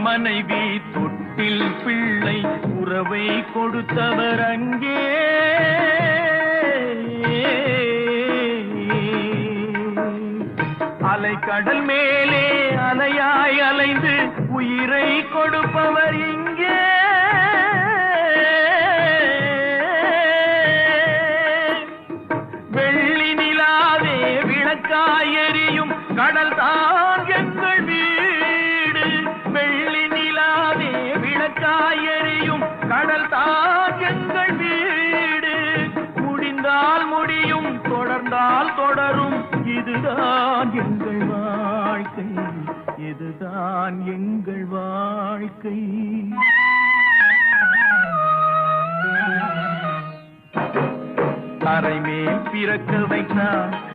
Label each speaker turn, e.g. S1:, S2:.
S1: மனைவி தொட்டில் பிள்ளை உறவை கொடுத்தவர் அங்கே. அலைக்கடல் மேலே அலையாய் அலைந்து உயிரை கொடுப்பவர் இங்கே. வெள்ளி நிலாவே விளக்காய் எரியும் கடல் தான் எங்கள் வீடு. வெள்ளி நிலாவே விளக்காய் எரியும் கடல் தான் எங்கள் வீடு. முடிந்தால் முடியும், தொடர்ந்தால் தொடரும், இதுதான் எங்கள் வாழ்க்கை, இதுதான் எங்கள் வாழ்க்கை. அரை மேல் பிறக்க வைத்தான்